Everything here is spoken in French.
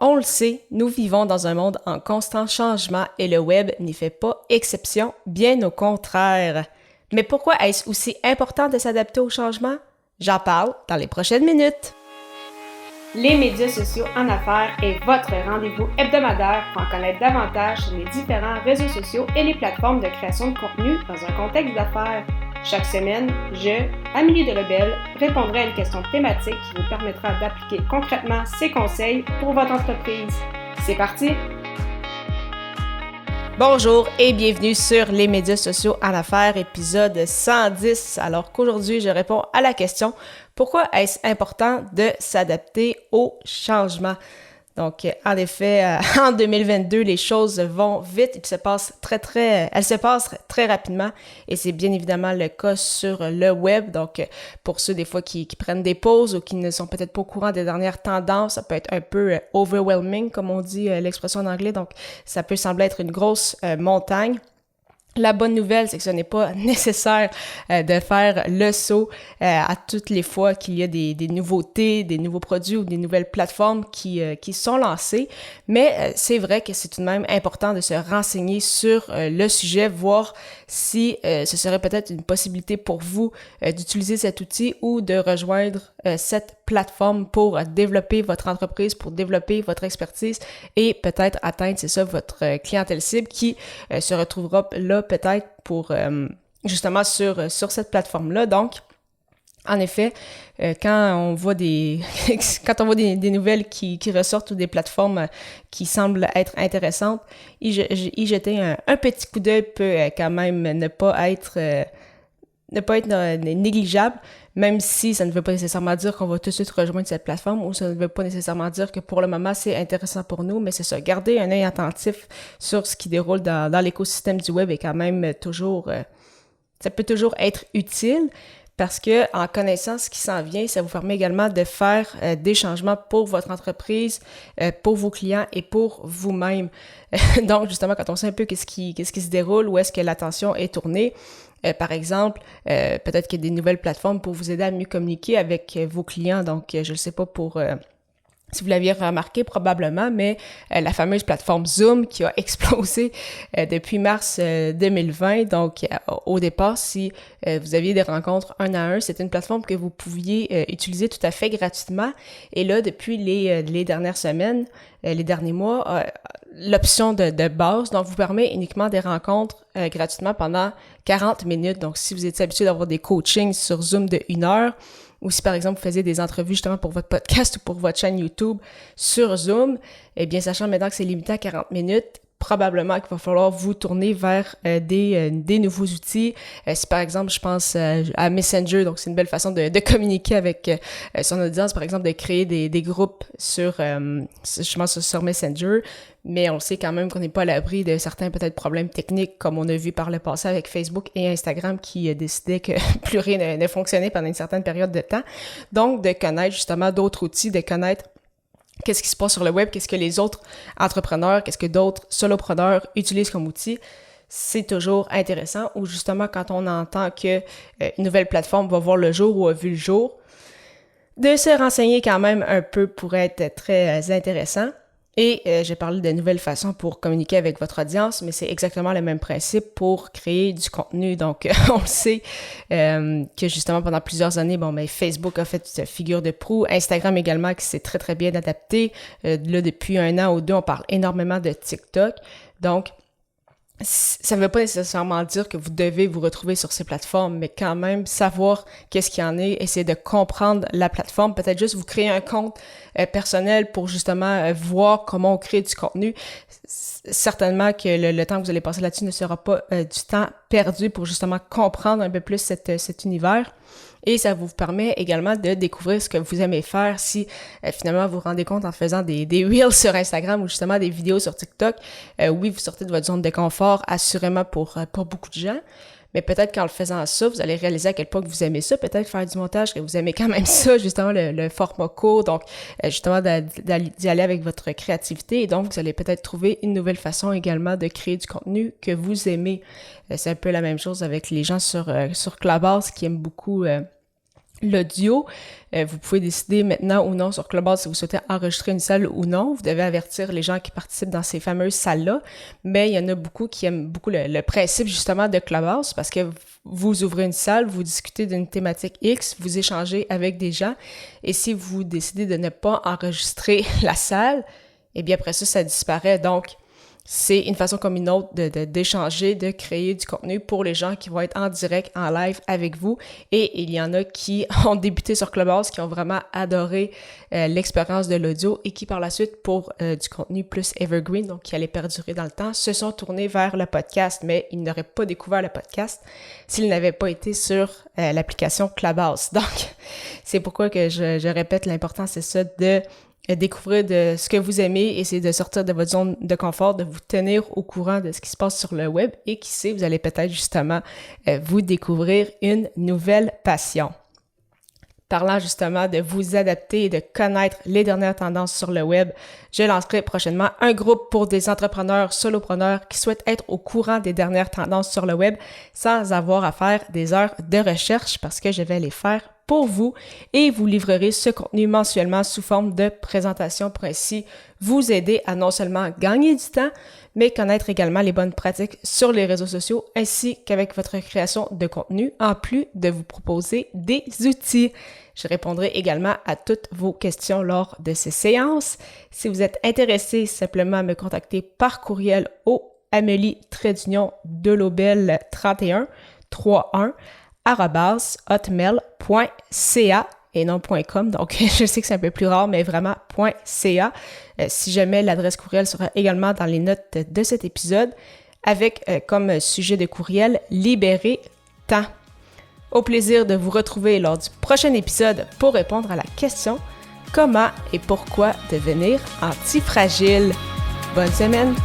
On le sait, nous vivons dans un monde en constant changement et le web n'y fait pas exception, bien au contraire. Mais pourquoi est-ce aussi important de s'adapter au changement? J'en parle dans les prochaines minutes. Les médias sociaux en affaires est votre rendez-vous hebdomadaire pour en connaître davantage sur les différents réseaux sociaux et les plateformes de création de contenu dans un contexte d'affaires. Chaque semaine, je, Amélie Delebel, répondrai à une question thématique qui vous permettra d'appliquer concrètement ces conseils pour votre entreprise. C'est parti! Bonjour et bienvenue sur les médias sociaux en affaires, épisode 110. Alors qu'aujourd'hui, je réponds à la question « Pourquoi est-ce important de s'adapter au changement? » Donc, en effet, en 2022, les choses vont vite, elles se passent très rapidement et c'est bien évidemment le cas sur le web. Donc, pour ceux des fois qui prennent des pauses ou qui ne sont peut-être pas au courant des dernières tendances, ça peut être un peu overwhelming, comme on dit l'expression en anglais. Donc, ça peut sembler être une grosse montagne. La bonne nouvelle, c'est que ce n'est pas nécessaire de faire le saut à toutes les fois qu'il y a des nouveautés, des nouveaux produits ou des nouvelles plateformes qui sont lancées. Mais c'est vrai que c'est tout de même important de se renseigner sur le sujet, voir si ce serait peut-être une possibilité pour vous d'utiliser cet outil ou de rejoindre cette plateforme pour développer votre entreprise, pour développer votre expertise et peut-être atteindre, c'est ça, votre clientèle cible qui se retrouvera là peut-être pour justement sur cette plateforme-là. Donc, en effet, quand on voit des nouvelles qui ressortent ou des plateformes qui semblent être intéressantes, y jeter un petit coup d'œil peut quand même ne pas être négligeable, même si ça ne veut pas nécessairement dire qu'on va tout de suite rejoindre cette plateforme ou ça ne veut pas nécessairement dire que pour le moment c'est intéressant pour nous, mais c'est ça, garder un œil attentif sur ce qui déroule dans l'écosystème du web est quand même toujours, ça peut toujours être utile parce que en connaissant ce qui s'en vient, ça vous permet également de faire des changements pour votre entreprise, pour vos clients et pour vous-même. Donc justement, quand on sait un peu qu'est-ce qui se déroule, où est-ce que l'attention est tournée, par exemple, peut-être qu'il y a des nouvelles plateformes pour vous aider à mieux communiquer avec vos clients. Donc, je ne sais pas si vous l'aviez remarqué probablement, mais la fameuse plateforme Zoom qui a explosé depuis mars 2020. Donc, au départ, si vous aviez des rencontres 1 à 1, c'était une plateforme que vous pouviez utiliser tout à fait gratuitement. Et là, depuis les dernières semaines, les derniers mois, l'option de base, donc vous permet uniquement des rencontres gratuitement pendant 40 minutes. Donc, si vous étiez habitué d'avoir des coachings sur Zoom de 1 heure, ou si par exemple vous faisiez des entrevues justement pour votre podcast ou pour votre chaîne YouTube sur Zoom, eh bien, sachant maintenant que c'est limité à 40 minutes, probablement qu'il va falloir vous tourner vers des nouveaux outils. Si par exemple, je pense à Messenger, donc c'est une belle façon de communiquer avec son audience, par exemple, de créer des groupes sur Messenger, mais on sait quand même qu'on n'est pas à l'abri de certains peut-être problèmes techniques, comme on a vu par le passé avec Facebook et Instagram qui décidaient que plus rien ne fonctionnait pendant une certaine période de temps. Donc, de connaître justement d'autres outils, de connaître qu'est-ce qui se passe sur le web, qu'est-ce que les autres entrepreneurs, qu'est-ce que d'autres solopreneurs utilisent comme outil, c'est toujours intéressant. Ou justement, quand on entend que une nouvelle plateforme va voir le jour ou a vu le jour, de se renseigner quand même un peu pourrait être très intéressant. Et j'ai parlé de nouvelles façons pour communiquer avec votre audience, mais c'est exactement le même principe pour créer du contenu. Donc, on le sait que justement pendant plusieurs années, Facebook a fait figure de proue, Instagram également qui s'est très très bien adapté. Là, depuis 1 an ou 2, on parle énormément de TikTok. Donc, ça ne veut pas nécessairement dire que vous devez vous retrouver sur ces plateformes, mais quand même savoir qu'est-ce qu'il y en est, essayer de comprendre la plateforme, peut-être juste vous créer un compte personnel pour justement voir comment on crée du contenu. Certainement que le temps que vous allez passer là-dessus ne sera pas du temps perdu pour justement comprendre un peu plus cet univers. Et ça vous permet également de découvrir ce que vous aimez faire si finalement vous vous rendez compte en faisant des Reels sur Instagram ou justement des vidéos sur TikTok. Oui, vous sortez de votre zone de confort assurément pour beaucoup de gens, mais peut-être qu'en le faisant ça, vous allez réaliser à quel point que vous aimez ça, peut-être faire du montage, que vous aimez quand même ça, justement le format court, donc justement d'y aller avec votre créativité et donc vous allez peut-être trouver une nouvelle façon également de créer du contenu que vous aimez. C'est un peu la même chose avec les gens sur Clubhouse qui aiment beaucoup L'audio, vous pouvez décider maintenant ou non sur Clubhouse si vous souhaitez enregistrer une salle ou non. Vous devez avertir les gens qui participent dans ces fameuses salles-là. Mais il y en a beaucoup qui aiment beaucoup le principe justement de Clubhouse parce que vous ouvrez une salle, vous discutez d'une thématique X, vous échangez avec des gens. Et si vous décidez de ne pas enregistrer la salle, eh bien après ça disparaît. Donc, c'est une façon comme une autre d'échanger, de créer du contenu pour les gens qui vont être en direct, en live avec vous. Et il y en a qui ont débuté sur Clubhouse, qui ont vraiment adoré l'expérience de l'audio et qui par la suite, pour du contenu plus evergreen, donc qui allait perdurer dans le temps, se sont tournés vers le podcast. Mais ils n'auraient pas découvert le podcast s'ils n'avaient pas été sur l'application Clubhouse. Donc, c'est pourquoi que je répète, l'important c'est ça de découvrir de ce que vous aimez, essayer de sortir de votre zone de confort, de vous tenir au courant de ce qui se passe sur le web et qui sait, vous allez peut-être justement vous découvrir une nouvelle passion. Parlant justement de vous adapter et de connaître les dernières tendances sur le web, je lancerai prochainement un groupe pour des entrepreneurs, solopreneurs qui souhaitent être au courant des dernières tendances sur le web sans avoir à faire des heures de recherche parce que je vais les faire pour vous et vous livrerez ce contenu mensuellement sous forme de présentation pour ainsi vous aider à non seulement gagner du temps, mais connaître également les bonnes pratiques sur les réseaux sociaux ainsi qu'avec votre création de contenu, en plus de vous proposer des outils. Je répondrai également à toutes vos questions lors de ces séances. Si vous êtes intéressé, simplement me contacter par courriel au amelie-delobel31 @hotmail.ca et non .com. Donc, je sais que c'est un peu plus rare, mais vraiment .ca. Si jamais l'adresse courriel sera également dans les notes de cet épisode avec comme sujet de courriel « Libérer temps ». Au plaisir de vous retrouver lors du prochain épisode pour répondre à la question « Comment et pourquoi devenir antifragile ?» Bonne semaine!